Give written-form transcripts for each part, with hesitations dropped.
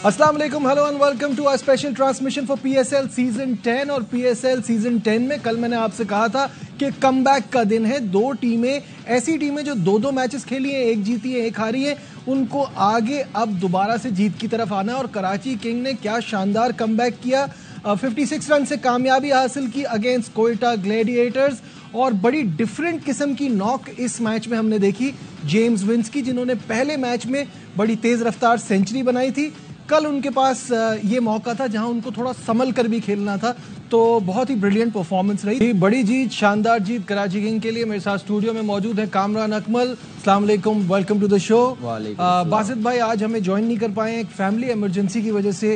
अस्सलाम वालेकुम, hello and welcome to our special transmission for PSL season 10। और PSL season 10 में कल मैंने आपसे कहा था कि कमबैक का दिन है। दो टीमें, ऐसी टीमें जो दो मैचेस खेली हैं, एक जीती है एक हारी है, उनको आगे अब दोबारा से जीत की तरफ आना है। और कराची किंग ने क्या शानदार कमबैक किया, 56 रन से कामयाबी हासिल की अगेंस्ट कोयटा ग्लैडिएटर्स। और बड़ी डिफरेंट किस्म की नॉक इस मैच में हमने देखी जेम्स विंस की, जिन्होंने पहले मैच में बड़ी तेज रफ्तार सेंचुरी बनाई थी। कल उनके पास ये मौका था जहां उनको थोड़ा संभल कर भी खेलना था, तो बहुत ही ब्रिलियंट परफॉर्मेंस रही। बड़ी जीत, शानदार जीत कराची किंग के लिए। मेरे साथ स्टूडियो में मौजूद है कामरान अकमल। अस्सलाम वालेकुम, welcome to the show. Basit भाई आज हमें ज्वाइन नहीं कर पाए, एक फैमिली इमरजेंसी की वजह से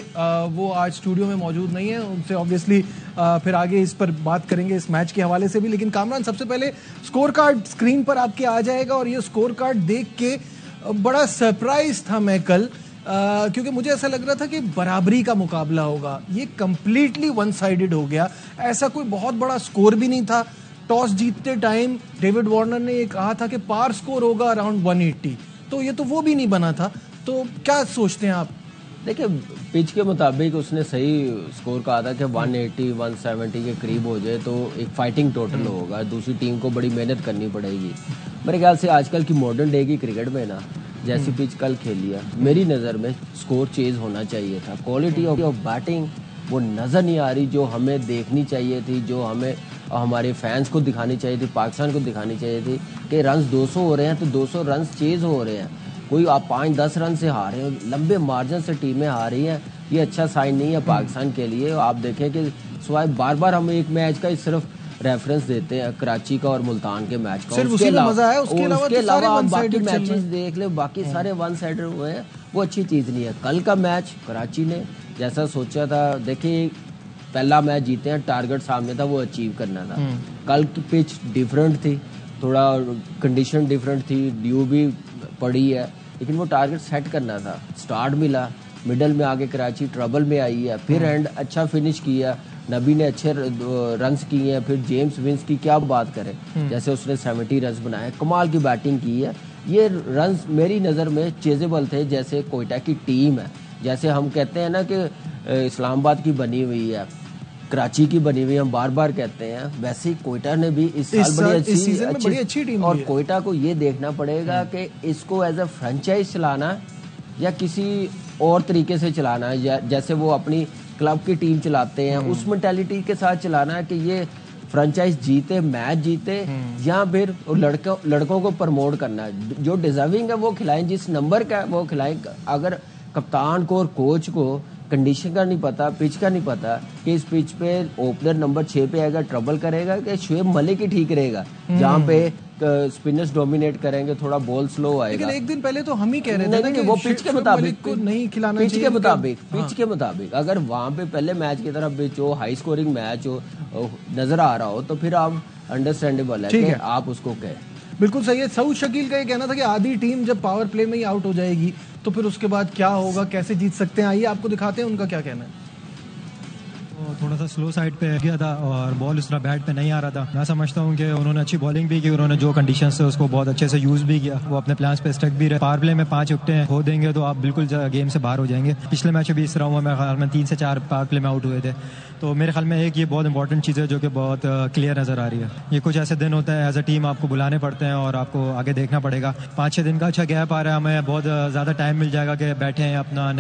वो आज स्टूडियो में मौजूद नहीं है। उनसे ऑब्वियसली फिर आगे इस पर बात करेंगे, इस मैच के हवाले से भी। लेकिन कामरान, सबसे पहले स्कोर कार्ड स्क्रीन पर आपके आ जाएगा और ये स्कोर कार्ड देख के बड़ा सरप्राइज था मैं कल, क्योंकि मुझे ऐसा लग रहा था कि बराबरी का मुकाबला होगा। ये कंप्लीटली वन साइडेड हो गया। ऐसा कोई बहुत बड़ा स्कोर भी नहीं था। टॉस जीतते टाइम डेविड वार्नर ने ये कहा था कि पार स्कोर होगा अराउंड 180, तो ये तो वो भी नहीं बना था। तो क्या सोचते हैं आप? देखिए, पिच के मुताबिक उसने सही स्कोर कहा था कि 180 170 के करीब हो जाए तो एक फाइटिंग टोटल होगा। दूसरी टीम को बड़ी मेहनत करनी पड़ेगी। मेरे ख्याल से आजकल की मॉडर्न डे की क्रिकेट में ना, जैसी पिच कल खेली है, मेरी नज़र में स्कोर चेज होना चाहिए था। क्वालिटी ऑफ बैटिंग वो नज़र नहीं आ रही जो हमें देखनी चाहिए थी, जो हमें हमारे फैंस को दिखानी चाहिए थी, पाकिस्तान को दिखानी चाहिए थी कि रन्स 200 हो रहे हैं तो 200 रन्स चेज हो रहे हैं। कोई आप 5-10 रन से हार रहे हैं, लंबे मार्जिन से टीमें हार रही हैं, ये अच्छा साइन नहीं है पाकिस्तान के लिए। आप देखें कि सिवाय बार बार हम एक मैच का सिर्फ रेफरेंस देते हैं, कराची का और मुल्तान के मैच का, उसके अलावा आप बाकी मैचेस देख ले, बाकी सारे वन साइडेड हुए हैं, वो अच्छी चीज़ नहीं है। कल का मैच कराची ने जैसा सोचा था, देखिए पहला मैच जीते हैं, टारगेट सामने था, वो अचीव करना था। कल की पिच डिफरेंट थी, थोड़ा कंडीशन डिफरेंट थी, ड्यू भी पड़ी है, लेकिन वो टारगेट सेट करना था। स्टार्ट मिला, मिडल में आगे कराची ट्रबल में आई है, फिर एंड अच्छा फिनिश किया, नबी ने अच्छे रन्स किए हैं। फिर जेम्स विंस की क्या बात करें, जैसे उसने 70 रन्स बनाए, कमाल की बैटिंग की है। ये रन्स मेरी नज़र में चेजेबल थे। जैसे कोयटा की टीम है, जैसे हम कहते हैं ना कि इस्लामाबाद की बनी हुई है, कराची की बनी हुई, हम बार बार कहते हैं, वैसे ही कोयटा ने भी इस साल बड़ी अच्छी टीम। और कोयटा को ये देखना पड़ेगा कि इसको एज अ फ्रेंचाइज चलाना या किसी और तरीके से चलाना है, जैसे वो अपनी क्लब की टीम चलाते हैं, उस मेंटालिटी के साथ चलाना है कि ये फ्रेंचाइज जीते, मैच जीते, या फिर लड़कों को प्रमोट करना है। जो डिजर्विंग है वो खिलाएं, जिस नंबर का है वो खिलाएं। अगर कप्तान को और कोच को कंडीशन का नहीं पता, पिच का नहीं पता कि इस पिच पे ओपनर नंबर 6 पे आएगा, ट्रबल करेगा कि शुएब मलिक ही ठीक रहेगा, जहाँ पे स्पिनर्स डोमिनेट करेंगे, थोड़ा बॉल स्लो आएगा। लेकिन एक दिन पहले तो हम ही कह रहे थे कि वो पिच के मुताबिक को नहीं खिलाना चाहिए। पिच के मुताबिक अगर वहाँ पे पहले मैच की तरफ पिच हो, हाई स्कोरिंग मैच हो, नजर आ रहा हो, तो फिर आप अंडरस्टैंडेबल है कि आप उसको कहें। बिल्कुल सही है। सऊद शकील का ये कहना था कि आधी टीम जब पावर प्ले में ही आउट हो जाएगी तो फिर उसके बाद क्या होगा, कैसे जीत सकते हैं। आइए आपको दिखाते हैं उनका क्या कहना है। थोड़ा सा स्लो साइड पे गया था और बॉल उस तरह बैट पे नहीं आ रहा था। मैं समझता हूँ कि उन्होंने अच्छी बॉलिंग भी की, उन्होंने जो कंडीशंस थे उसको बहुत अच्छे से यूज भी किया, वो अपने प्लान्स पे स्टक भी रहे। पावर प्ले में 5 विकेटें खो देंगे तो आप बिल्कुल गेम से बाहर हो जाएंगे। पिछले मैच में भी इस तरह हुआ, मेरे ख्याल में 3 से 4 पावर प्ले में आउट हुए थे। तो मेरे ख्याल में एक ये बहुत इंपॉर्टेंट चीज़ है जो कि बहुत क्लियर नजर आ रही है। ये कुछ ऐसे दिन होते हैं, एज अ टीम आपको बुलाने पड़ते हैं और आपको आगे देखना पड़ेगा। 5-6 दिन का अच्छा गैप आ रहा है, हमें बहुत ज़्यादा टाइम मिल जाएगा कि बैठे अपना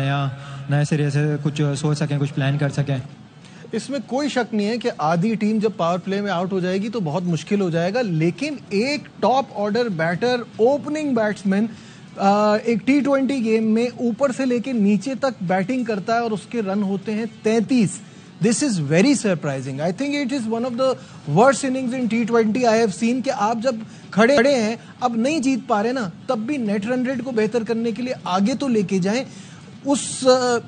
नए सिरे से कुछ सोच सकें, कुछ प्लान कर सकें। इसमें कोई शक नहीं है कि आधी टीम जब पावर प्ले में आउट हो जाएगी तो बहुत मुश्किल हो जाएगा। लेकिन एक top order batter, opening batsman एक T20 गेम में ऊपर से लेके नीचे तक बैटिंग करता है और उसके रन होते हैं 33। This is very surprising. I think it is one of the worst innings in T20 I have seen. कि आप जब खड़े हैं, अब नहीं जीत पा रहे ना, तब भी नेट रन रेट को बेहतर करने के लिए आगे तो लेके जाएं। उस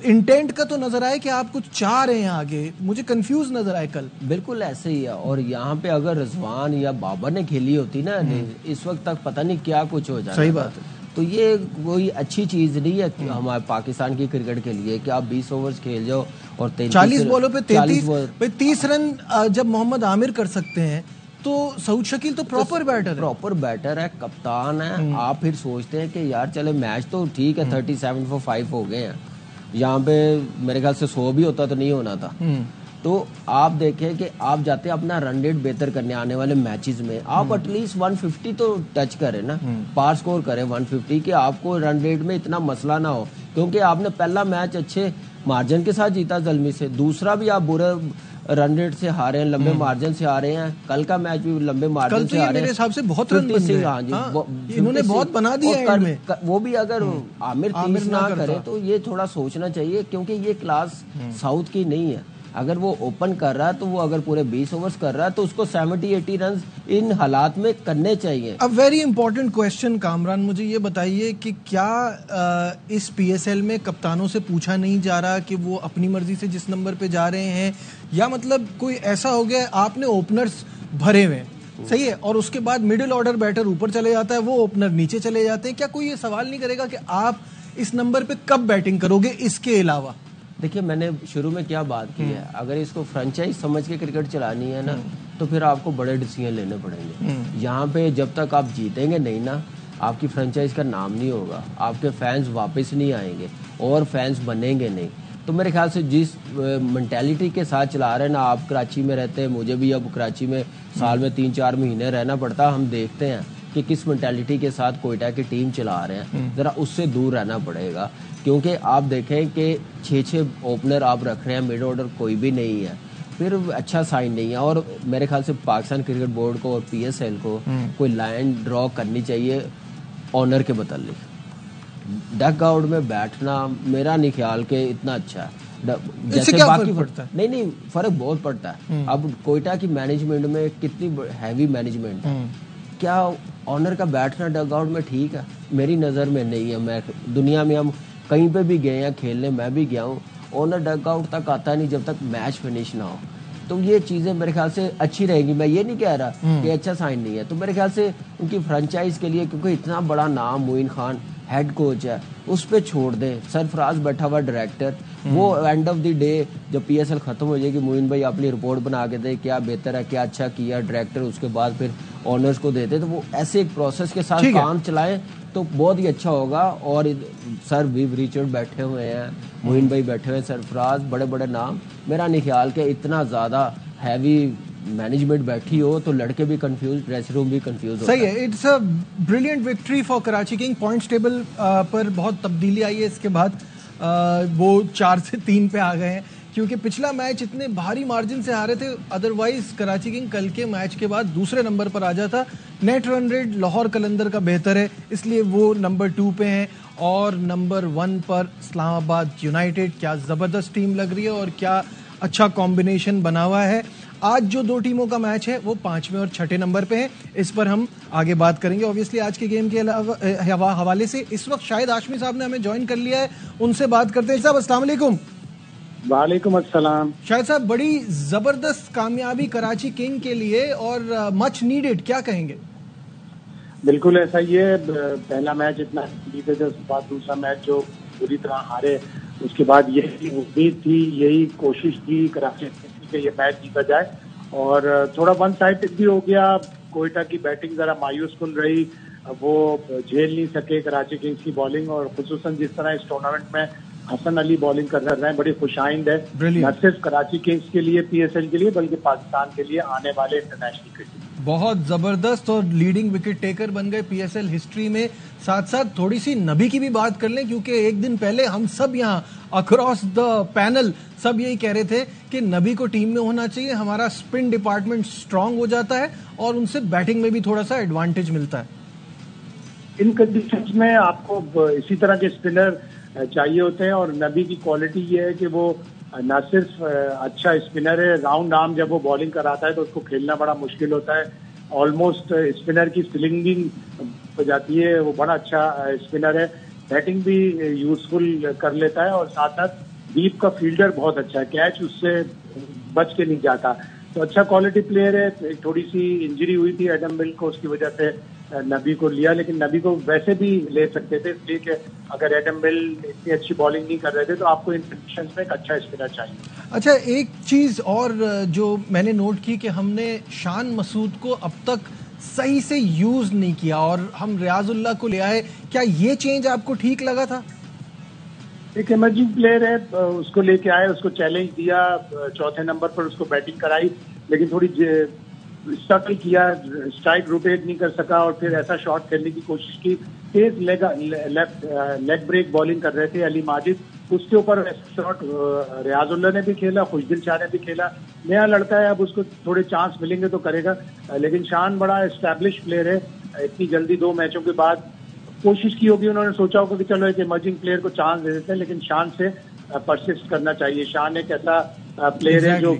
इंटेंट का तो नजर आए कि आप कुछ चाह रहे हैं आगे। मुझे कंफ्यूज नजर आए कल। बिल्कुल ऐसे ही है। और यहाँ पे अगर रिजवान या बाबर ने खेली होती ना, इस वक्त तक पता नहीं क्या कुछ हो जाए। सही बात है। तो ये कोई अच्छी चीज नहीं है हमारे पाकिस्तान की क्रिकेट के लिए कि आप 20 ओवर्स खेल जाओ और 40 बॉलों पे 30 रन जब मोहम्मद आमिर कर सकते हैं तो सऊद शकील तो प्रॉपर बैटर है, कप्तान है। आप फिर सोचते हैं कि यार चले मैच तो ठीक है 37 for 5 हो गए हैं, यहाँ पे मेरे ख्याल से 100 भी होता तो नहीं होना था। तो आप देखें कि आप जाते हैं अपना रन रेट बेहतर करने आने वाले मैचेस में, आप एटलीस्ट 150 तो टच करें ना, पार स्कोर करें 150, कि आपको रन रेट में इतना मसला ना हो, क्योंकि आपने पहला मैच अच्छे मार्जिन के साथ जीता ज़ल्मी से, दूसरा भी आप बुरे रन रेट से हारे हैं, लंबे मार्जिन से हारे हैं, कल का मैच भी लंबे मार्जिन से हारे हैं। मेरे हिसाब से बहुत रन बन गए। हाँ जी, इन्होंने बहुत बना दिया है। वो भी अगर आमिर 30 ना करे तो ये थोड़ा सोचना चाहिए, क्योंकि ये क्लास साउथ की नहीं है। अगर वो ओपन कर रहा है तो वो अगर पूरे 20 ओवर्स कर रहा है तो उसको 70-80 रन इन हालात में करने चाहिए। अब वेरी इंपॉर्टेंट क्वेश्चन कामरान, मुझे ये बताइए कि क्या इस पीएसएल में कप्तानों से पूछा नहीं जा रहा कि वो अपनी मर्जी से जिस नंबर पे जा रहे हैं, या मतलब कोई ऐसा हो गया आपने ओपनर्स भरे हुए सही है और उसके बाद मिडिल ऑर्डर बैटर ऊपर चले जाता है, वो ओपनर नीचे चले जाते हैं, क्या कोई ये सवाल नहीं करेगा कि आप इस नंबर पे कब बैटिंग करोगे इसके अलावा? देखिए, मैंने शुरू में क्या बात की है, अगर इसको फ्रेंचाइज समझ के क्रिकेट चलानी है ना तो फिर आपको बड़े डिसीजन लेने पड़ेंगे। यहाँ पे जब तक आप जीतेंगे नहीं ना, आपकी फ्रेंचाइज का नाम नहीं होगा, आपके फैंस वापस नहीं आएंगे और फैंस बनेंगे नहीं। तो मेरे ख्याल से जिस मेंटालिटी के साथ चला रहे हैं ना, आप कराची में रहते हैं, मुझे भी अब कराची में साल में 3-4 महीने रहना पड़ता, हम देखते हैं कि किस मेंटालिटी के साथ कोयटा की टीम चला रहे हैं, ज़रा उससे दूर रहना पड़ेगा। क्योंकि आप देखें कि 6-6 ओपनर आप रख रहे हैं, मिड ऑर्डर कोई भी नहीं है, फिर अच्छा साइन नहीं है। और मेरे ख्याल से पाकिस्तान क्रिकेट बोर्ड को और पीएसएल को कोई लाइन ड्रॉ करनी चाहिए ऑनर के मतलब। डक आउट में बैठना मेरा नहीं ख्याल के इतना अच्छा है। जैसे क्या बाकी फर्क पड़ता है? नहीं, फर्क बहुत पड़ता है। अब कोयटा की मैनेजमेंट में कितनी हैवी मैनेजमेंट है, क्या ऑनर का बैठना डग आउट में ठीक है? मेरी नज़र में नहीं है। मैं दुनिया में हम कहीं पे भी गए हैं खेलने, मैं भी गया हूँ, ओनर डग आउट तक आता नहीं जब तक मैच फिनिश ना हो। तो ये चीज़ें मेरे ख्याल से अच्छी रहेगी। मैं ये नहीं कह रहा कि अच्छा साइन नहीं है, तो मेरे ख्याल से उनकी फ्रेंचाइज के लिए, क्योंकि इतना बड़ा नाम मोइन खान हेड कोच है, उस पर छोड़ दें। सरफराज बैठा हुआ डायरेक्टर, वो एंड ऑफ द डे जब पीएसएल खत्म हो जाएगी, मोइन भाई अपनी रिपोर्ट बना के दे क्या बेहतर है, क्या अच्छा किया डायरेक्टर, उसके बाद फिर ऑनर्स को देते, तो वो ऐसे एक प्रोसेस के साथ काम चलाएं तो बहुत ही अच्छा होगा। और सर विव रिचर्ड बैठे हुए हैं, मोइन भाई बैठे हुए हैं, सरफराज, बड़े बड़े नाम। मेरा नहीं ख्याल कि इतना ज़्यादा हैवी मैनेजमेंट बैठी हो तो लड़के भी कंफ्यूज, ड्रेसिंग रूम भी कंफ्यूज हो। सही है। It's a brilliant victory for Karachi king. Points table पर बहुत तब्दीली आई है इसके बाद, वो 4 से 3 पे आ गए हैं, क्योंकि पिछला मैच इतने भारी मार्जिन से हारे थे। अदरवाइज कराची किंग कल के मैच के बाद दूसरे नंबर पर आ जाता। नेट रन रेट लाहौर कलंदर का बेहतर है, इसलिए वो नंबर 2 पे हैं, और नंबर 1 पर इस्लामाबाद यूनाइटेड। क्या ज़बरदस्त टीम लग रही है और क्या अच्छा कॉम्बिनेशन बना हुआ है। आज जो 2 टीमों का मैच है वो 5वें और 6ठे नंबर पे है, इस पर हम आगे बात करेंगे। ऑब्वियसली आज के गेम के अलावा हवाले से इस वक्त शाहिद हाशमी साहब ने हमें ज्वाइन कर लिया है, उनसे बात करते हैं। साहब अस्सलाम वालेकुम। वालेकुम अस्सलाम। शाहिद साहब, बड़ी जबरदस्त कामयाबी कराची किंग के लिए और मच नीडेड, क्या कहेंगे? बिल्कुल ऐसा ही है। पहला मैच इतना जीते थे, उसके बाद दूसरा मैच जो पूरी तरह हारे, उसके बाद यही उम्मीद थी, यही कोशिश थी कराची के ये मैच जीता जाए, और थोड़ा वन साइड भी हो गया। कोयटा की बैटिंग जरा मायूस कुन रही, वो झेल नहीं सके कराची किंग्स की बॉलिंग, और खुसूसन जिस तरह इस टूर्नामेंट में हसन अली बॉलिंग कर रहे हैं, बड़ी खुशाइंद है, न सिर्फ कराची किंग्स के लिए, पीएसएल के लिए, बल्कि पाकिस्तान के लिए आने वाले इंटरनेशनल क्रिकेट। बहुत जबरदस्त और लीडिंग विकेट टेकर बन गए पीएसएल हिस्ट्री में। साथ साथ थोड़ी सी नबी की भी बात कर लें, क्योंकि एक दिन पहले हम सब यहाँ अक्रॉस द पैनल सब यही कह रहे थे कि नबी को टीम में होना चाहिए, हमारा स्पिन डिपार्टमेंट स्ट्रांग हो जाता है और उनसे बैटिंग में भी थोड़ा सा एडवांटेज मिलता है। इन कंडीशंस में आपको इसी तरह के स्पिनर चाहिए होते हैं, और नबी की क्वालिटी ये है कि वो न सिर्फ अच्छा स्पिनर है, राउंड आर्म जब वो बॉलिंग कराता है तो उसको खेलना बड़ा मुश्किल होता है, ऑलमोस्ट स्पिनर की स्लिंगिंग हो जाती है, वो बड़ा अच्छा स्पिनर है, बैटिंग भी यूजफुल कर लेता है, और साथ साथ डीप का फील्डर बहुत अच्छा है, कैच उससे बच के नहीं जाता, तो अच्छा क्वालिटी प्लेयर है। एक थोड़ी सी इंजरी हुई थी एडम मिल को, उसकी वजह से नबी को लिया, लेकिन नबी को वैसे भी ले सकते थे, इसलिए कि अगर एडम मिल इतनी अच्छी बॉलिंग नहीं कर रहे थे तो आपको इन कंडीशंस में एक अच्छा स्पिनर चाहिए। अच्छा, एक चीज और जो मैंने नोट की कि हमने शान मसूद को अब तक सही से यूज नहीं किया और हम रियाजुल्लाह को ले आए, क्या ये चेंज आपको ठीक लगा था? एक इमर्जिंग प्लेयर है, उसको लेके आए, उसको चैलेंज दिया, चौथे नंबर पर उसको बैटिंग कराई, लेकिन थोड़ी स्ट्रगल किया, स्ट्राइक रोटेट नहीं कर सका और फिर ऐसा शॉट खेलने की कोशिश की। तेज लेग ब्रेक बॉलिंग कर रहे थे अली माजिद, उसके ऊपर शॉट रियाजुल्लाह ने भी खेला, खुशदिल शाह ने भी खेला। नया लड़का है, अब उसको थोड़े चांस मिलेंगे तो करेगा, लेकिन शान बड़ा एस्टैब्लिश प्लेयर है। इतनी जल्दी 2 मैचों के बाद कोशिश की होगी, उन्होंने सोचा होगा कि चलो एक इमर्जिंग प्लेयर को चांस दे देते हैं, लेकिन शान से परसिस्ट करना चाहिए। शान एक ऐसा प्लेयर है जो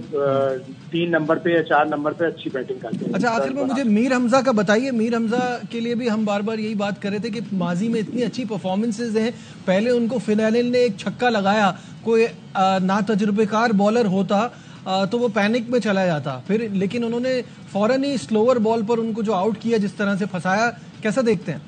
3 नंबर पे या 4 नंबर पे अच्छी बैटिंग करते हैं। अच्छा, आखिर में मुझे मीर हमजा का बताइए। मीर हमजा के लिए भी हम बार बार यही बात कर रहे थे कि माजी में इतनी अच्छी परफॉर्मेंसेज हैं। पहले उनको फिनालिन ने एक छक्का लगाया, कोई ना तजुर्बेकार बॉलर होता तो वो पैनिक में चला जाता, फिर लेकिन उन्होंने फौरन ही स्लोअर बॉल पर उनको जो आउट किया, जिस तरह से फंसाया, कैसा देखते हैं?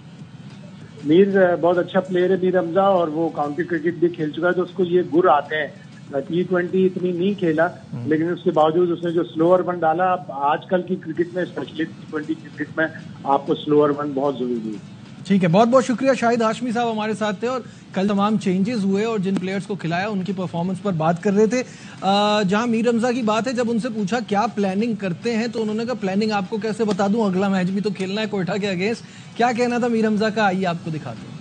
मीर बहुत अच्छा प्लेयर है मीर हमजा, और वो काउंटी क्रिकेट भी खेल चुका है, तो उसको ये गुर आते हैं। T20 इतनी नहीं खेला, लेकिन उसके बावजूद उसने जो स्लोअर वन डाला, आजकल की क्रिकेट में स्पेशली T20 क्रिकेट में आपको स्लोअर वन बहुत जरूरी है। ठीक है, बहुत बहुत शुक्रिया। शाहिद हाशमी साहब हमारे साथ थे और कल तमाम चेंजेस हुए और जिन प्लेयर्स को खिलाया उनकी परफॉर्मेंस पर बात कर रहे थे। जहां मीर हमजा की बात है, जब उनसे पूछा क्या प्लानिंग करते हैं तो उन्होंने कहा प्लानिंग आपको कैसे बता दूं, अगला मैच भी तो खेलना है कोयटा के अगेंस्ट। क्या कहना था मीर हमजा का, आइए आपको दिखाते हैं।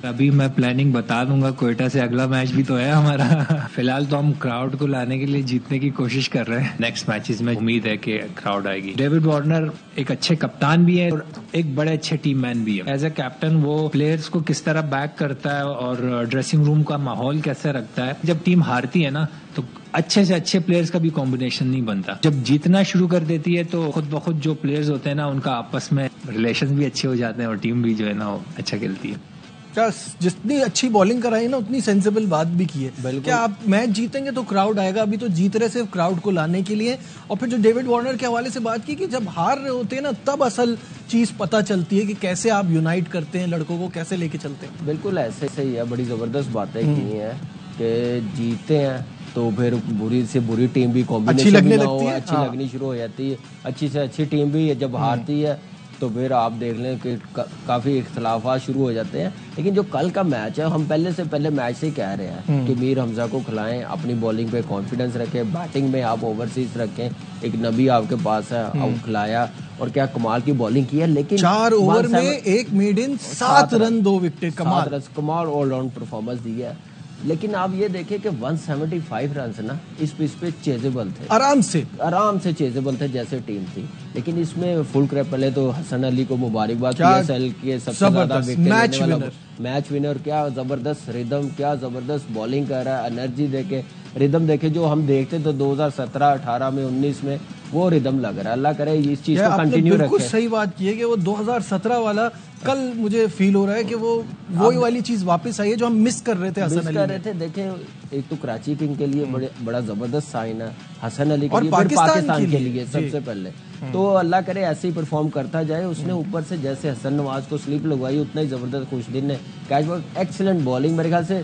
अभी मैं प्लानिंग बता दूंगा, कोयटा से अगला मैच भी तो है हमारा। फिलहाल तो हम क्राउड को लाने के लिए जीतने की कोशिश कर रहे हैं। नेक्स्ट मैचेस में उम्मीद है कि क्राउड आएगी। डेविड वार्नर एक अच्छे कप्तान भी है और एक बड़े अच्छे टीम मैन भी है। एज ए कैप्टन वो प्लेयर्स को किस तरह बैक करता है और ड्रेसिंग रूम का माहौल कैसे रखता है। जब टीम हारती है ना तो अच्छे से अच्छे प्लेयर्स का भी कॉम्बिनेशन नहीं बनता। जब जीतना शुरू कर देती है तो खुद ब खुद जो प्लेयर्स होते हैं ना, उनका आपस में रिलेशन भी अच्छे हो जाते हैं और टीम भी जो है ना वो अच्छा खेलती है। क्या जितनी अच्छी बॉलिंग कराई ना, उतनी सेंसिबल बात भी की है। क्या आप मैच जीतेंगे तो क्राउड आएगा, अभी तो जीत रहे सिर्फ क्राउड को लाने के लिए। और फिर जो डेविड वार्नर के हवाले से बात की कि जब हार रहे होते हैं ना, तब असल चीज पता चलती है कि कैसे आप यूनाइट करते हैं, लड़कों को कैसे लेके चलते हैं। बिल्कुल ऐसे ही है, बड़ी जबरदस्त बातें की हैं कि जीते हैं तो फिर बुरी से बुरी टीम भी कॉम्बिनेशन अच्छी लगने ना हो, लगती है, अच्छी लगनी शुरू हो जाती है। अच्छी से अच्छी टीम भी जब हारती है तो फिर आप देख लें कि काफ़ी इख्तलाफात शुरू हो जाते हैं। लेकिन जो कल का मैच है, हम पहले मैच से ही कह रहे हैं कि मीर हमजा को खिलाएं, अपनी बॉलिंग पे कॉन्फिडेंस रखें, बैटिंग में आप ओवरसीज रखें। एक नबी आपके पास है, अब खिलाया और क्या कमाल की बॉलिंग की है। लेकिन 4 ओवर में 1 मेडन, 7 रन 2 विकेट, कमाल ऑलराउंड परफॉर्मेंस दी है। लेकिन आप ये देखें कि 175 रन ना इस पिच पे चेजेबल थे, आराम से चेजेबल थे जैसे टीम थी। लेकिन इसमें फुल क्रैप पहले तो हसन अली को मुबारकबाद, PSL के सबसे ज्यादा विकेट मैच विनर। क्या जबरदस्त रिदम, क्या जबरदस्त बॉलिंग कर रहा है, एनर्जी देके रिदम देखे जो हम देखते तो 2017, 18 में, 19 में वो रिदम लग रहा है। अल्लाह करे इस चीज को कंटिन्यू रखे। बिल्कुल सही बात की है कि वो 2017 वाला कल मुझे फील हो रहा है कि वो वही वाली चीज वापस आई है जो हम मिस कर रहे थे। हसन अली देखें, एक तो कराची किंग के लिए बड़ा जबरदस्त साइन है, हसन अली के लिए, पाकिस्तान के लिए सबसे पहले तो अल्लाह करे ऐसे ही परफॉर्म करता जाए। उसने ऊपर से जैसे हसन नवाज को स्लिप लगवाई, उतना ही जबरदस्त खुशदिन ने कैच बॉल, एक्सीलेंट बॉलिंग। मेरे ख्याल से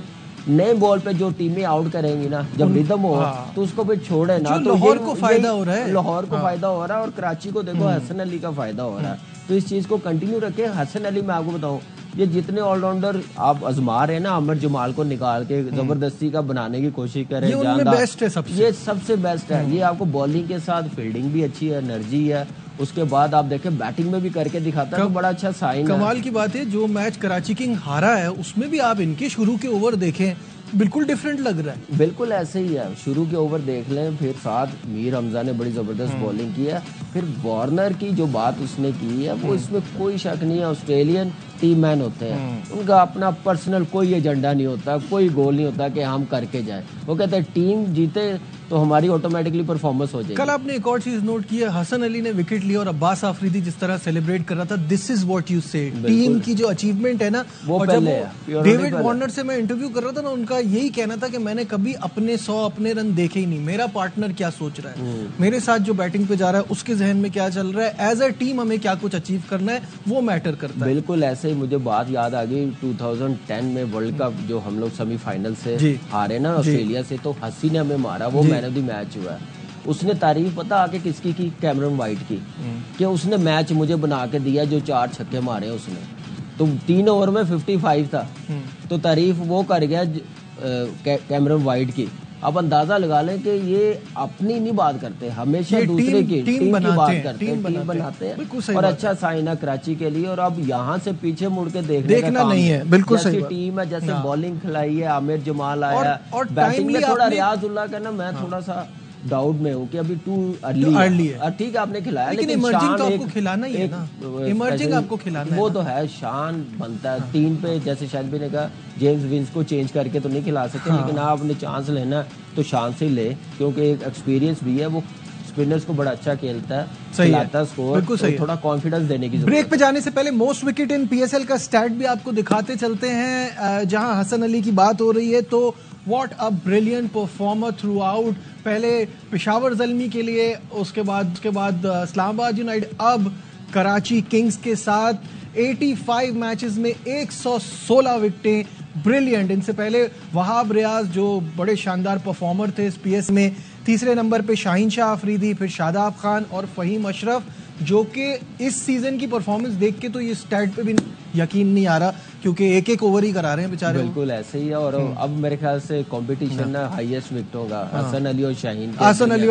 नए बॉल पे जो टीमें आउट करेंगी ना, जब रिदम हो तो उसको फिर छोड़े ना, तो लाहौर को फायदा हो रहा है, लाहौर को फायदा हो रहा है और कराची को देखो हसन अली का फायदा हो रहा है। तो इस चीज को कंटिन्यू रखें। हसन अली मैं आपको बताऊं, ये जितने ऑलराउंडर आप आजमा रहे हैं ना, अमर जमाल को निकाल के जबरदस्ती का बनाने की कोशिश करें, ये सबसे बेस्ट है। ये आपको बॉलिंग के साथ फील्डिंग भी अच्छी है, एनर्जी है, उसके बाद आप देखें बैटिंग में भी करके दिखाता है, तो बड़ा अच्छा साइन है। कमाल की बात है, जो मैच कराची किंग हारा है उसमें भी आप इनके शुरू के ओवर देखें, बिल्कुल डिफरेंट लग रहा है। बिल्कुल ऐसे ही है, शुरू के ओवर देख लें, फिर साथ मीर हमजा ने बड़ी जबरदस्त बॉलिंग की है। फिर वार्नर की जो बात उसने की है वो इसमें कोई शक नहीं है, ऑस्ट्रेलियन टीम मैन होते हैं, उनका अपना पर्सनल कोई एजेंडा नहीं होता, कोई गोल नहीं होता कि हम करके जाए। वो कहते हैं टीम जीते तो हमारी ऑटोमेटिकली परफॉर्मेंस हो जाएगी। कल आपने एक और चीज नोट की है, हसन अली ने विकेट लिया और अब्बास आफरीदी जिस तरह सेलिब्रेट कर रहा था, दिस इज व्हाट यू से, टीम की जो अचीवमेंट है ना वो पहले है। डेविड वार्नर से मैं इंटरव्यू कर रहा था ना, उनका यही कहना था कि मैंने कभी अपने 100 अपने रन देखे ही नहीं, मेरा पार्टनर क्या सोच रहा है, मेरे साथ जो बैटिंग पे जा रहा है उसके जहन में क्या चल रहा है, एज अ टीम हमें क्या कुछ अचीव करना है, वो मैटर करता है। बिल्कुल ऐसे ही मुझे बात याद आ गई 2010 में वर्ल्ड कप जो हम लोग सेमीफाइनल से हारे ना ऑस्ट्रेलिया से, तो हसी ने हमें मारा, वो मैन ऑफ द मैच हुआ है। उसने तारीफ पता आके किसकी की, कैमरन वाइट की, कि उसने मैच मुझे बना के दिया जो 4 छक्के मारे उसने। तो 3 ओवर में 55 था। तो तारीफ वो कर गया कैमरन वाइट की। आप अंदाजा लगा लें कि ये अपनी नहीं बात करते, हमेशा दूसरे की टीम की बात करते हैं, टीम बनाते हैं। और अच्छा साइन है कराची के लिए। और अब यहाँ से पीछे मुड़ के देखना नहीं है। बिल्कुल सही टीम है, जैसे बॉलिंग खिलाई है, आमिर जमाल आया, और बैटिंग में थोड़ा रियाज उल्लाह का ना, मैं थोड़ा सा डाउट में हूँ कि अभी टू अर्ली है। ठीक है आपने खिलाया, लेकिन इमर्जिंग तो आपको खिलाना ही है ना, इमर्जिंग आपको खिलाना है। वो तो है, शान बनता है 3 पे। जैसे शायद भी ने कहा जेम्स विंस को चेंज करके तो नहीं खिला सकते, लेकिन आपने चांस लेना तो शान से ही ले, क्योंकि एक एक्सपीरियंस भी है, वो स्पिनर्स को बड़ा अच्छा खेलता है, खिलाता स्कोर, तो थोड़ा कॉन्फिडेंस देने की जरूरत। ब्रेक पे जाने से पहले मोस्ट विकेट इन पीएसएल का स्टैट भी आपको दिखाते चलते हैं। जहां हसन अली की बात हो रही है, तो what a brilliant performer through out. पहले पेशावर ज़ल्मी के लिए, उसके बाद इस्लामाबाद यूनाइटेड, अब कराची किंग्स के साथ 85 मैचेस में 116 विकेटें, ब्रिलियंट। इनसे पहले वहाब रियाज जो बड़े शानदार परफॉर्मर थे इस पीएस में। तीसरे नंबर पे शाहीन शाह अफरीदी, फिर शादाब खान और फहीम अशरफ, जो कि इस सीजन की परफॉर्मेंस देख के तो ये स्टैट पे भी यकीन नहीं आ रहा, क्योंकि एक ओवर ही करा रहे हैं बेचारे। बिल्कुल ऐसे ही है। और अब मेरे ख्याल से कंपटीशन ना हाईएस्ट विकेटों का हसन अली और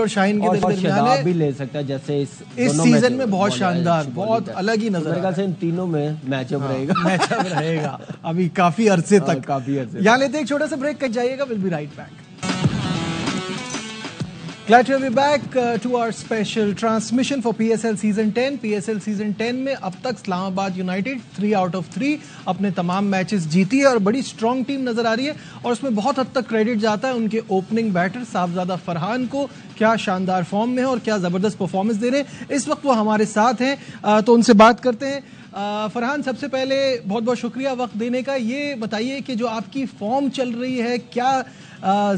शाहीन के शदाब भी ले सकता है, जैसे इस सीजन में बहुत शानदार, बहुत अलग ही नजर। मेरे ख्याल से इन तीनों में मैचअप रहेगा अभी काफी अरसे तक। यहाँ लेते एक छोटा सा ब्रेक, कट जाइएगा, will be right back. Glad to have you back to our special transmission for PSL Season 10. PSL Season 10 में अब तक इस्लामाबाद यूनाइटेड 3 आउट ऑफ 3 अपने तमाम मैचेस जीती है और बड़ी स्ट्रॉन्ग टीम नजर आ रही है। और उसमें बहुत हद तक क्रेडिट जाता है उनके ओपनिंग बैटर साहबजादा फरहान को। क्या शानदार फॉर्म में है और क्या जबरदस्त परफॉर्मेंस दे रहे हैं। इस वक्त वो हमारे साथ हैं, तो उनसे बात करते हैं। फरहान, सबसे पहले बहुत बहुत शुक्रिया वक्त देने का। ये बताइए कि जो आपकी फॉर्म चल रही है, क्या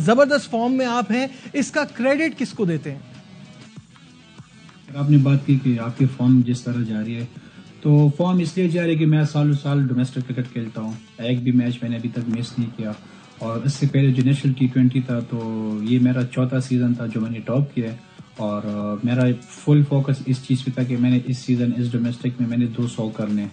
जबरदस्त फॉर्म में आप हैं, इसका क्रेडिट किसको देते हैं? आपने बात की कि आपकी फॉर्म जिस तरह जा रही है, तो फॉर्म इसलिए जा रही है कि मैं सालों साल डोमेस्टिक क्रिकेट खेलता हूँ, एक भी मैच मैंने अभी तक मिस नहीं किया। और इससे पहले जो नेशनल T20 था, तो ये मेरा 4था सीजन था जो मैंने टॉप किया। और मेरा फुल फोकस इस चीज़ पे था कि मैंने इस सीज़न इस डोमेस्टिक में मैंने 200 करने।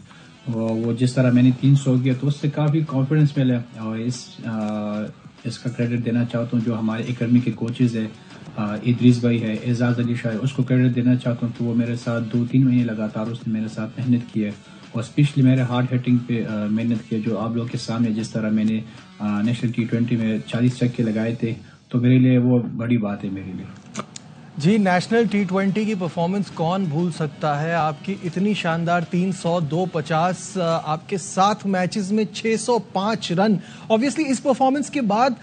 वो जिस तरह मैंने 300 किया, तो उससे काफ़ी कॉन्फिडेंस मिला। और इसका क्रेडिट देना चाहता हूँ जो हमारे एकेडमी के कोचेज है, इदरीस भाई है, एजाज अली शाह है, उसको क्रेडिट देना चाहता हूँ। तो वो मेरे साथ 2-3 महीने लगातार उसने मेरे साथ मेहनत की है, और स्पेशली मेरे हार्ड हिटिंग पे मेहनत की है। जो आप लोग के सामने जिस तरह मैंने नेशनल T20 में 40 छक्के लगाए थे, तो मेरे लिए वो बड़ी बात है मेरे लिए। जी, नेशनल T20 की परफॉर्मेंस कौन भूल सकता है। आपकी इतनी शानदार 300, 250, आपके 7 मैचेस में 605 रन। ऑब्वियसली इस परफॉर्मेंस के बाद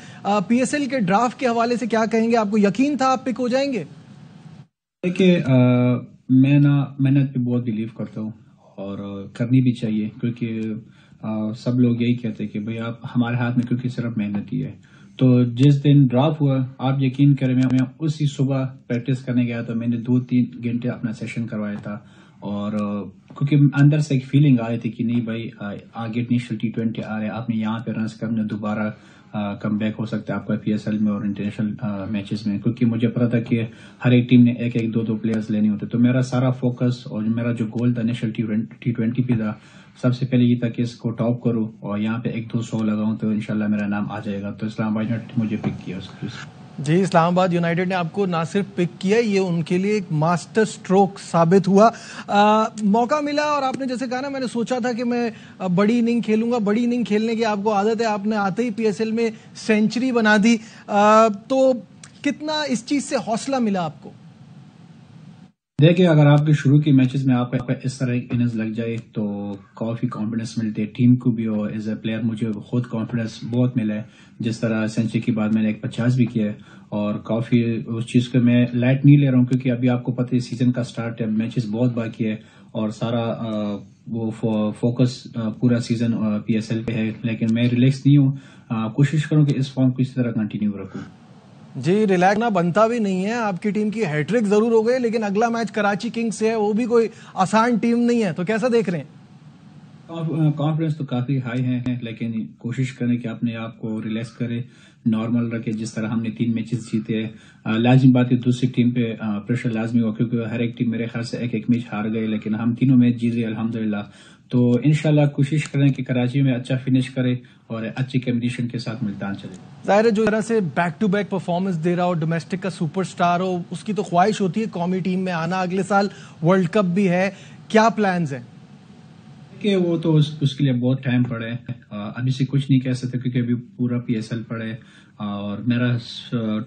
PSL के ड्राफ्ट के हवाले से क्या कहेंगे? आपको यकीन था आप पिक हो जाएंगे? देखिए, मैं ना मेहनत पे बहुत बिलीव करता हूँ, और करनी भी चाहिए, क्योंकि सब लोग यही कहते हैं कि भाई आप हमारे हाथ में क्योंकि सिर्फ मेहनत ही है। तो जिस दिन ड्राफ्ट हुआ, आप यकीन करें, मैं उसी सुबह प्रैक्टिस करने गया, तो मैंने 2-3 घंटे अपना सेशन करवाया था। और क्योंकि अंदर से एक फीलिंग आई थी कि नहीं भाई, आगे नेशनल T20 आ रहे हैं, आपने यहाँ पे रन करने, दोबारा कम बैक हो सकता है आपका PSL में और इंटरनेशनल मैचेस में। क्योंकि मुझे पता था कि हर एक टीम ने 1-1, 2-2 प्लेयर्स लेने होते। तो मेरा सारा फोकस और मेरा जो गोल था नेशनल T20 पे था, सबसे पहले ये था कि इसको टॉप करूं और यहाँ पे 1-200 लगाऊं, तो इंशाल्लाह मेरा नाम आ जाएगा। तो इस्लामाबाद यूनाइटेड मुझे पिक किया उसको। जी, इस्लामाबाद यूनाइटेड ने आपको ना सिर्फ पिक किया, ये उनके लिए एक मास्टर स्ट्रोक साबित हुआ। मौका मिला और आपने जैसे कहा ना, मैंने सोचा था कि मैं बड़ी इनिंग खेलूंगा। बड़ी इनिंग खेलने की आपको आदत है, आपने आते ही PSL में सेंचुरी बना दी। तो कितना इस चीज से हौसला मिला आपको? देखिए, अगर आपके शुरू के मैचेस में आपका इस तरह इनिंग्स लग जाए, तो काफी कॉन्फिडेंस मिलती है टीम को भी, और एज ए प्लेयर मुझे खुद कॉन्फिडेंस बहुत मिला है। जिस तरह सेंचुरी के बाद मैंने एक 50 भी किया है, और काफी उस चीज को मैं लाइट नहीं ले रहा हूँ, क्योंकि अभी आपको पता है सीजन का स्टार्ट है, मैचेस बहुत बाकी है, और सारा वो फोकस पूरा सीजन PSL पे है। लेकिन मैं रिलैक्स नहीं हूँ, कोशिश करूँ कि इस फॉर्म को इसी तरह कंटिन्यू रखूँ। जी, रिलैक्स ना बनता भी नहीं है। आपकी टीम की हैट्रिक जरूर हो गई, लेकिन अगला मैच कराची किंग्स से है, वो भी कोई आसान टीम नहीं है। तो कैसा देख रहे हैं? कॉन्फिडेंस तो काफी हाई है, लेकिन कोशिश करें कि अपने आप को रिलैक्स करें, नॉर्मल रखे। जिस तरह हमने 3 मैचेस जीते हैं, लाजमी बात है दूसरी टीम पे प्रेशर लाजमी हो, क्योंकि हर एक टीम मेरे ख्याल से 1-1 मैच हार गए, लेकिन हम तीनों मैच जीत गए अल्हम्दुलिल्लाह। तो इंशाल्लाह कोशिश करें कि कराची में अच्छा फिनिश करे और अच्छी कंडीशन के साथ मुल्तान चले। जाहिर है जो तरह से बैक टू बैक परफॉर्मेंस दे रहा हो, डोमेस्टिक का सुपरस्टार हो, उसकी तो ख्वाहिश होती है कौमी टीम में आना। अगले साल वर्ल्ड कप भी है, क्या प्लान्स हैं? कि वो तो उसके लिए बहुत टाइम पड़े, अभी से कुछ नहीं कह सकते क्योंकि अभी पूरा पीएसएल पड़े और मेरा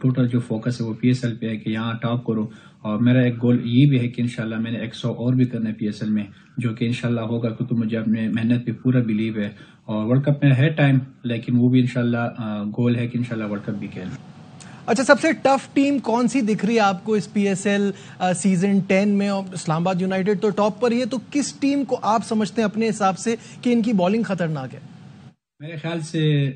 टोटल जो फोकस है वो पीएसएल पे है कि यहाँ टॉप करो। और मेरा एक गोल ये भी है कि इंशाल्लाह मैंने 100 और भी करना है पीएसएल में, जो कि इंशाल्लाह होगा क्योंकि मुझे अपने मेहनत पे पूरा बिलीव है। और वर्ल्ड कप में है टाइम, लेकिन वो भी इंशाल्लाह गोल है कि इंशाल्लाह वर्ल्ड कप भी खेलें। अच्छा, सबसे टफ टीम कौन सी दिख रही है आपको इस पीएसएल सीजन 10 में? और इस्लामाबाद यूनाइटेड तो टॉप पर ही है, तो किस टीम को आप समझते हैं अपने हिसाब से कि इनकी बॉलिंग खतरनाक है? मेरे ख्याल से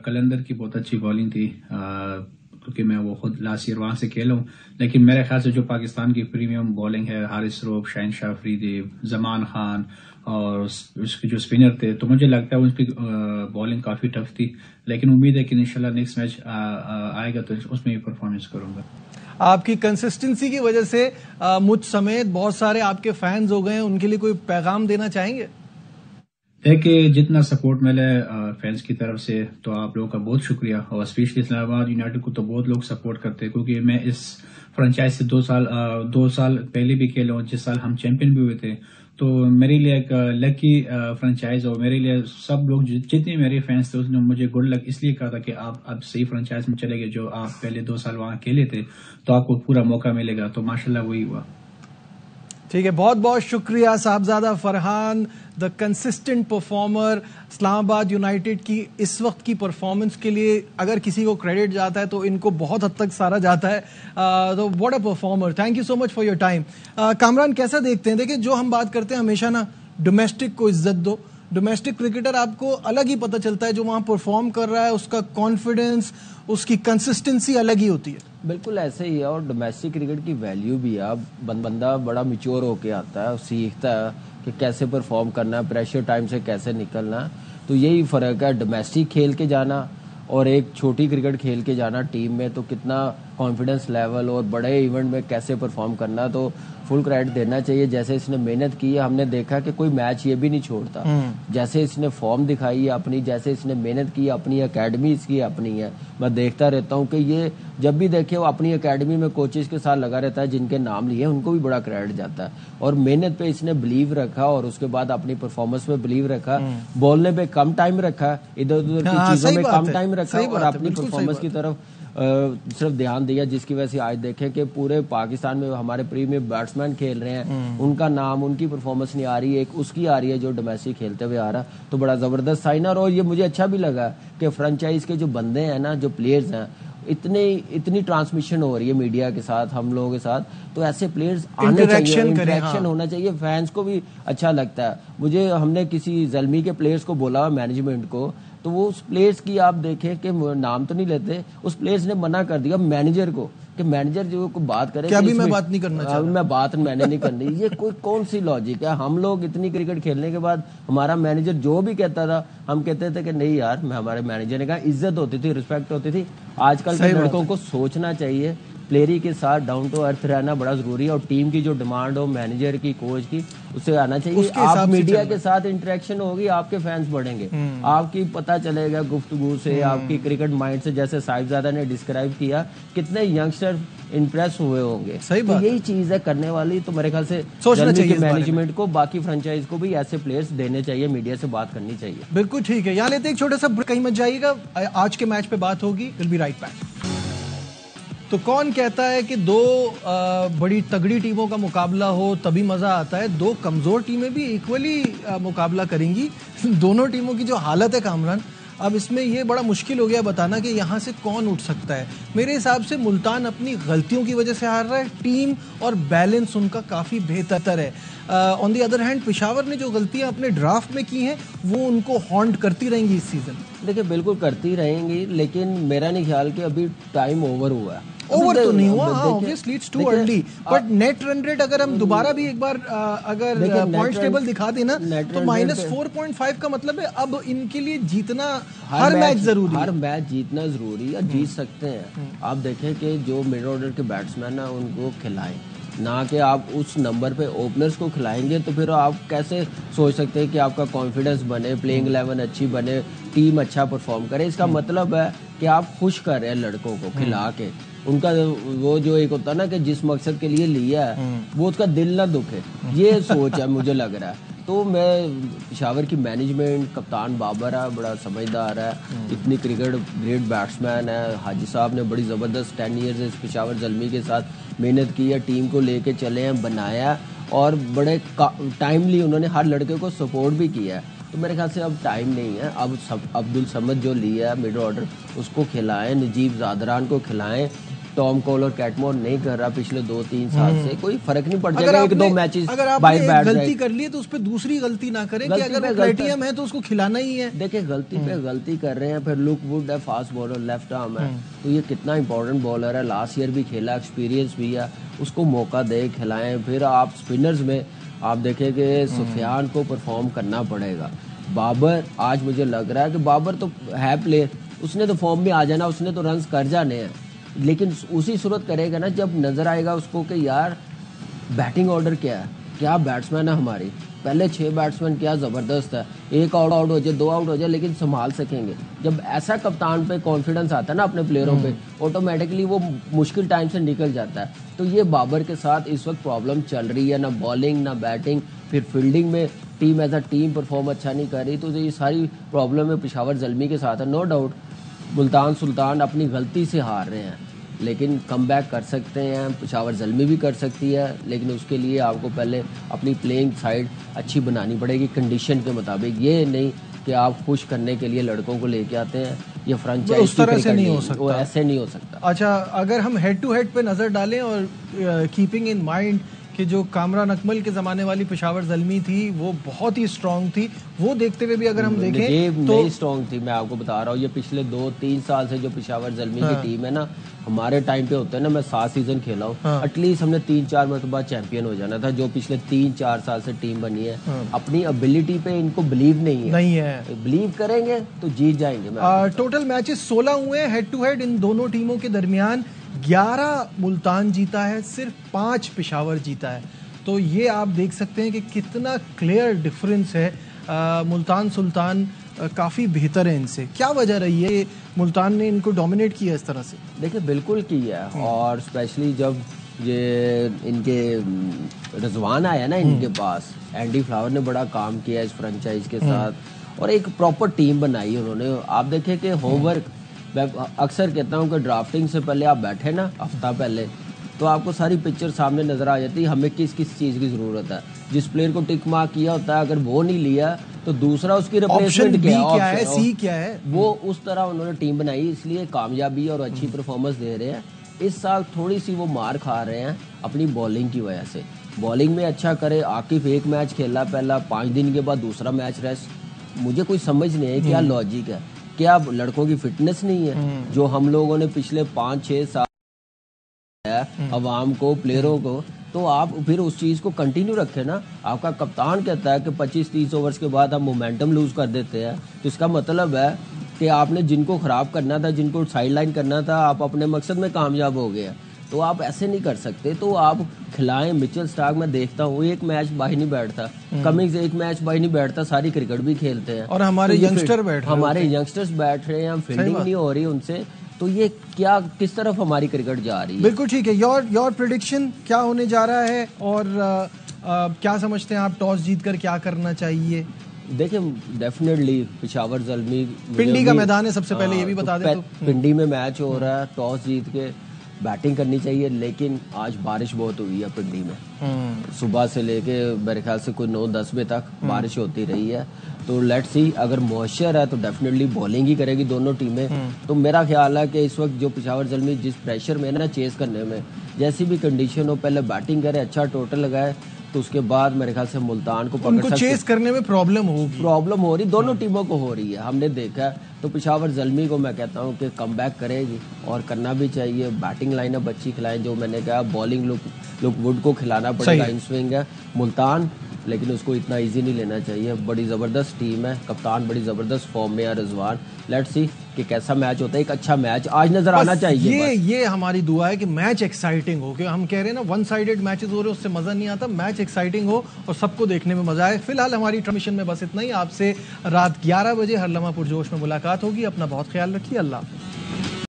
कलंदर की बहुत अच्छी बॉलिंग थी, क्योंकि मैं वो खुद लास्ट ईयर वहां से खेला हूँ। लेकिन मेरे ख्याल से जो पाकिस्तान की प्रीमियम बॉलिंग है, हारिस रोब, शाहिनशाह अफरीदी, जमान खान और उसके जो स्पिनर थे, तो मुझे लगता है उनकी बॉलिंग काफी टफ थी। लेकिन उम्मीद है कि इंशाल्लाह नेक्स्ट मैच आएगा तो उसमें भी परफॉर्मेंस करूंगा। आपकी कंसिस्टेंसी की वजह से मुझ समेत बहुत सारे आपके फैंस हो गए हैं, उनके लिए कोई पैगाम देना चाहेंगे? देखिए, जितना सपोर्ट मिला फैंस की तरफ से तो आप लोगों का बहुत शुक्रिया। और स्पेशली इस्लामाबाद यूनाइटेड को तो बहुत लोग सपोर्ट करते हैं, क्योंकि मैं इस फ्रेंचाइज से 2 साल पहले भी खेला हूँ, जिस साल हम चैंपियन भी हुए थे। तो मेरे लिए एक लकी फ्रेंचाइज और मेरे लिए सब लोग जितने मेरे फैंस थे उसने मुझे गुड लक इसलिए कहा था कि आप अब सही फ्रेंचाइज में चले गए, जो आप पहले 2 साल वहां खेले थे, तो आपको पूरा मौका मिलेगा। तो माशाल्लाह वही हुआ। ठीक है, बहुत बहुत शुक्रिया Sahibzada Farhan, the consistent performer. Islamabad United की इस वक्त की परफॉर्मेंस के लिए अगर किसी को क्रेडिट जाता है तो इनको बहुत हद तक सारा जाता है। तो what a performer, thank you so much for your time. Kamran, कैसा देखते हैं? देखिए, जो हम बात करते हैं हमेशा ना, डोमेस्टिक को इज्जत दो। डोमेस्टिक क्रिकेटर आपको अलग ही पता चलता है, जो वहां परफॉर्म कर रहा है उसका कॉन्फिडेंस, उसकी कंसिस्टेंसी अलग ही होती है। बिल्कुल ऐसे ही है, और डोमेस्टिक क्रिकेट की वैल्यू भी है। बंदा बड़ा मैच्योर होके आता है, सीखता है कि कैसे परफॉर्म करना है, प्रेशर टाइम से कैसे निकलना है। तो यही फ़र्क है, डोमेस्टिक खेल के जाना और एक छोटी क्रिकेट खेल के जाना टीम में, तो कितना कॉन्फिडेंस लेवल और बड़े इवेंट में कैसे परफॉर्म करना, तो फुल क्रेडिट देना चाहिए। जैसे इसने मेहनत की है, हमने देखा कि कोई मैच ये भी नहीं छोड़ता। जैसे इसने फॉर्म दिखाई है अपनी, जैसे इसने मेहनत की अपनी, एकेडमी इसकी अपनी है। मैं देखता रहता हूँ कि ये जब भी देखे वो अपनी एकेडमी में कोचेस के साथ लगा रहता है, जिनके नाम लिए उनको भी बड़ा क्रेडिट जाता है। और मेहनत पे इसने बिलीव रखा और उसके बाद अपनी परफॉर्मेंस पे बिलीव रखा, बोलने पे कम टाइम रखा, इधर उधर की चीजों में कम टाइम रखा और अपनी परफॉर्मेंस की तरफ सिर्फ ध्यान दिया, जिसकी वजह से आज देखें कि पूरे पाकिस्तान में हमारे प्रीमियम बैट्समैन खेल रहे हैं, उनका नाम, उनकी परफॉर्मेंस नहीं आ रही है, एक उसकी आ रही है जो डोमेस्टिक खेलते हुए आ रहा। तो बड़ा जबरदस्त साइन। और ये मुझे अच्छा भी लगा कि फ्रेंचाइज के जो बंदे हैं ना, जो प्लेयर्स हैं, इतनी ट्रांसमिशन हो रही है मीडिया के साथ, हम लोगों के साथ, तो ऐसे प्लेयर्स आने चाहिए, इंटरेक्शन होना चाहिए, फैंस को भी अच्छा लगता है। मुझे हमने किसी ज़ल्मी के प्लेयर्स को बोला, मैनेजमेंट को, तो वो उस प्लेयर्स की आप देखें कि नाम तो नहीं लेते, उस प्लेयर्स ने मना कर दिया मैनेजर को कि मैनेजर जो को बात करे कि अभी मैं बात नहीं करना चाहता, मैं बात मैंने नहीं करनी। ये कौन सी लॉजिक है? हम लोग इतनी क्रिकेट खेलने के बाद हमारा मैनेजर जो भी कहता था, हम कहते थे कि नहीं यार, मैं हमारे मैनेजर ने कहा, इज्जत होती थी, रिस्पेक्ट होती थी। आजकल के लड़कों को सोचना चाहिए, प्लेयरी के साथ डाउन टू अर्थ रहना बड़ा जरूरी है, और टीम की जो डिमांड हो मैनेजर की, कोच की, उसे आना चाहिए। आप मीडिया के साथ इंटरेक्शन होगी, आपके फैंस बढ़ेंगे, आपकी पता चलेगा गुफ्तगू से, आपकी क्रिकेट माइंड से। जैसे साहिबजादा ने डिस्क्राइब किया, कितने यंगस्टर इंप्रेस हुए होंगे। सही बात, तो यही चीज है करने वाली। तो मेरे ख्याल से सोचना चाहिए मैनेजमेंट को, बाकी फ्रेंचाइज को भी ऐसे प्लेयर्स देने चाहिए, मीडिया से बात करनी चाहिए। बिल्कुल ठीक है। यहाँ लेते एक छोटा सा ब्रेक, कहीं मत जाइएगा, आज के मैच पे बात होगी, विल बी राइट बैक। तो कौन कहता है कि दो बड़ी तगड़ी टीमों का मुकाबला हो तभी मजा आता है? दो कमजोर टीमें भी इक्वली मुकाबला करेंगी। दोनों टीमों की जो हालत है कामरान, अब इसमें ये बड़ा मुश्किल हो गया बताना कि यहाँ से कौन उठ सकता है। मेरे हिसाब से मुल्तान अपनी गलतियों की वजह से हार रहा है, टीम और बैलेंस उनका काफ़ी बेहतर है। On the other hand, Peshawar ने जो गलतियां अपने ड्राफ्ट में की हैं वो उनको हॉन्ट करती रहेंगी इस सीजन। देखिए, बिल्कुल करती रहेंगी, लेकिन मेरा नहीं ख्याल कि अभी टाइम ओवर हुआ है। ओवर तो नहीं हुआ, obviously it's too early, but net run rate अगर हम दोबारा भी एक बार अगर पॉइंट्स टेबल दिखा देना तो -4.5 का मतलब है अब इनके लिए जीतना हर मैच जरूरी है। हर मैच जीतना जरूरी है, जीत सकते हैं। आप देखें कि जो मिडिल ऑर्डर के बैट्समैन है उनको खिलाएं, ना कि आप उस नंबर पे ओपनर्स को खिलाएंगे तो फिर आप कैसे सोच सकते हैं कि आपका कॉन्फिडेंस बने, प्लेइंग 11 अच्छी बने, टीम अच्छा परफॉर्म करे। इसका मतलब है कि आप खुश कर रहे हैं लड़कों को खिला के, उनका वो जो एक होता है ना कि जिस मकसद के लिए लिया है वो उसका दिल ना दुखे, ये सोच है मुझे लग रहा है। तो मैं पेशावर की मैनेजमेंट, कप्तान बाबर है बड़ा समझदार है, इतनी क्रिकेट ग्रेट बैट्समैन है, हाजी साहब ने बड़ी ज़बरदस्त 10 ईयर्स इस पेशावर ज़ल्मी के साथ मेहनत की है, टीम को लेके चले हैं, बनाया और बड़े टाइमली उन्होंने हर लड़के को सपोर्ट भी किया है। तो मेरे ख्याल से अब टाइम नहीं है, अब अब्दुल समद जो लिया है मिड ऑर्डर उसको खिलाएं, नजीब जादरान को खिलाएं, टॉम कॉल और कैटमोर नहीं कर रहा पिछले 2-3 साल से, कोई फर्क नहीं पड़ जाएगा। एक दो मैचेस अगर आपने एक गलती कर ली तो उस पर दूसरी गलती ना करें कि अगर प्लेटियम है तो उसको खिलाना ही है। देखिए गलती पे गलती कर रहे हैं, फिर लुक वुड है फास्ट बॉलर, लेफ्ट आर्म है, तो ये कितना इंपॉर्टेंट बॉलर है, लास्ट ईयर भी खेला, एक्सपीरियंस भी है, उसको मौका दे खिलाएं। फिर आप स्पिनर्स में आप देखें कि सुफियान को परफॉर्म करना पड़ेगा। बाबर आज मुझे लग रहा है कि बाबर तो है प्लेयर, उसने तो फॉर्म में आ जाना, उसने तो रन्स कर जाने हैं, लेकिन उसी सूरत करेगा ना जब नजर आएगा उसको कि यार बैटिंग ऑर्डर क्या है, क्या बैट्समैन है हमारी, पहले 6 बैट्समैन क्या ज़बरदस्त है, एक आउट हो जाए 2 आउट हो जाए लेकिन संभाल सकेंगे। जब ऐसा कप्तान पे कॉन्फिडेंस आता है ना अपने प्लेयरों पे, ऑटोमेटिकली वो मुश्किल टाइम से निकल जाता है। तो ये बाबर के साथ इस वक्त प्रॉब्लम चल रही है, ना बॉलिंग ना बैटिंग, फिर फील्डिंग में team as a team perform अच्छा नहीं कर रही, तो ये सारी प्रॉब्लम है पेशावर ज़ल्मी के साथ है। नो डाउट मुल्तान सुल्तान अपनी गलती से हार रहे हैं, लेकिन कम बैक कर सकते हैं, पेशावर ज़ल्मी भी कर सकती है, लेकिन उसके लिए आपको पहले अपनी प्लेइंग साइड अच्छी बनानी पड़ेगी कंडीशन के मुताबिक। ये नहीं कि आप खुश करने के लिए लड़कों को लेके आते हैं, ये फ्रेंचाइज उस तरह से नहीं हो सकता, वो ऐसे नहीं हो सकता। अच्छा, अगर हम हेड टू हेड पे नजर डालें और कीपिंग इन माइंड कि जो कामरान अकमल के ज़माने वाली पेशावर ज़ल्मी थी वो बहुत ही स्ट्रांग थी, वो देखते हुए भी अगर हम देखें तो स्ट्रांग थी। मैं आपको बता रहा हूँ ये पिछले 2-3 साल से जो पेशावर ज़ल्मी की टीम है ना, हमारे टाइम पे होता है ना, मैं 7 सीजन खेला हूँ, एटलीस्ट हमने 3-4 मरतबा चैंपियन हो जाना था। जो पिछले 3-4 साल से टीम बनी है, अपनी एबिलिटी पे इनको बिलीव नहीं है, बिलीव करेंगे तो जीत जाएंगे। टोटल मैचेस 16 हुए हैं हेड टू हेड इन दोनों टीमों के दरमियान, 11 मुल्तान जीता है, सिर्फ 5 पेशावर जीता है। तो ये आप देख सकते हैं कि कितना क्लियर डिफरेंस है। मुल्तान सुल्तान काफ़ी बेहतर है इनसे, क्या वजह रही है मुल्तान ने इनको डोमिनेट किया इस तरह से? देखिए बिल्कुल किया है, और स्पेशली जब ये इनके रिजवान आया ना इनके पास, एंडी फ्लावर ने बड़ा काम किया इस फ्रेंचाइज के साथ और एक प्रॉपर टीम बनाई उन्होंने। आप देखें कि होमवर्क, मैं अक्सर कहता हूँ कि ड्राफ्टिंग से पहले आप बैठे ना हफ्ता पहले, तो आपको सारी पिक्चर सामने नजर आ जाती है, हमें किस किस चीज़ की ज़रूरत है। जिस प्लेयर को टिक मार्क किया होता है, अगर वो नहीं लिया तो दूसरा उसकी रिप्लेसमेंट क्या है, सी क्या है, वो उस तरह उन्होंने टीम बनाई, इसलिए कामयाबी और अच्छी परफॉर्मेंस दे रहे हैं। इस साल थोड़ी सी वो मार खा रहे हैं अपनी बॉलिंग की वजह से। बॉलिंग में अच्छा करे, आकिफ एक मैच खेला पहला, 5 दिन के बाद दूसरा मैच रेस्ट, मुझे कोई समझ नहीं है क्या लॉजिक है, क्या लड़कों की फिटनेस नहीं है जो हम लोगों ने पिछले 5-6 साल अवाम को, प्लेयरों को, तो आप फिर उस चीज को कंटिन्यू रखें ना। आपका कप्तान कहता है कि 25-30 ओवर्स के बाद हम मोमेंटम लूज कर देते हैं, तो इसका मतलब है कि आपने जिनको खराब करना था, जिनको साइडलाइन करना था, आप अपने मकसद में कामयाब हो गए। तो आप ऐसे नहीं कर सकते, तो आप खिलाएं। मिचेल स्टार्क मैं देखता हूँ एक मैच बाहर नहीं बैठता, कमिंग्स एक मैच बाहर नहीं बैठता, सारी क्रिकेट भी खेलते हैं और हमारे यंगस्टर बैठ रहे हैं, फील्डिंग नहीं हो रही उनसे, तो ये क्या किस तरफ हमारी क्रिकेट जा रही है? बिल्कुल ठीक है। योर प्रेडिक्शन क्या होने जा रहा है और क्या समझते हैं आप, टॉस जीतकर क्या करना चाहिए? देखिए डेफिनेटली पेशावर ज़ल्मी पिंडी का मैदान है, सबसे पहले ये भी बता दें तो पिंडी में मैच हो रहा है, टॉस जीत के बैटिंग करनी चाहिए, लेकिन आज बारिश बहुत हुई है पिंडी में, सुबह से लेके मेरे ख्याल से कोई 9-10 बजे तक बारिश होती रही है। तो लेट्स सी, अगर मॉइस्चर है तो डेफिनेटली बॉलिंग ही करेगी दोनों टीमें। तो मेरा ख्याल है कि इस वक्त जो पेशावर ज़ल्मी जिस प्रेशर में ना चेस करने में, जैसी भी कंडीशन हो, पहले बैटिंग करे, अच्छा टोटल लगाए, तो उसके बाद मेरे ख्याल से मुल्तान को उनको चेस करने में प्रॉब्लम हो रही, दोनों टीमों को हो रही है, हमने देखा है। तो पेशावर ज़ल्मी को मैं कहता हूँ कि कम बैक करेगी और करना भी चाहिए, बैटिंग लाइनअप अच्छी खिलाएं, जो मैंने कहा बॉलिंग लुक वुड को खिलाना पड़ेगा, इन स्विंग है। मुल्तान लेकिन उसको इतना इजी नहीं लेना चाहिए। बड़ी ज़बरदस्त टीम है, कप्तान बड़ी ज़बरदस्त फॉर्म में है रिजवान। लेट्स सी कि कैसा मैच होता है। एक अच्छा मैच आज नजर आना चाहिए। ये हमारी दुआ है कि मैच एक्साइटिंग हो, क्योंकि हम कह रहे हैं ना वन साइडेड मैचेस हो रहे हैं, उससे मजा नहीं आता। मैच एक्साइटिंग हो और सबको देखने में मजा आए। फिलहाल हमारी ट्रांसमिशन में बस इतना ही। आपसे रात 11 बजे हर लम्हा पुरजोश में मुलाकात होगी। अपना बहुत ख्याल रखिए। अल्लाह हाफ़िज़।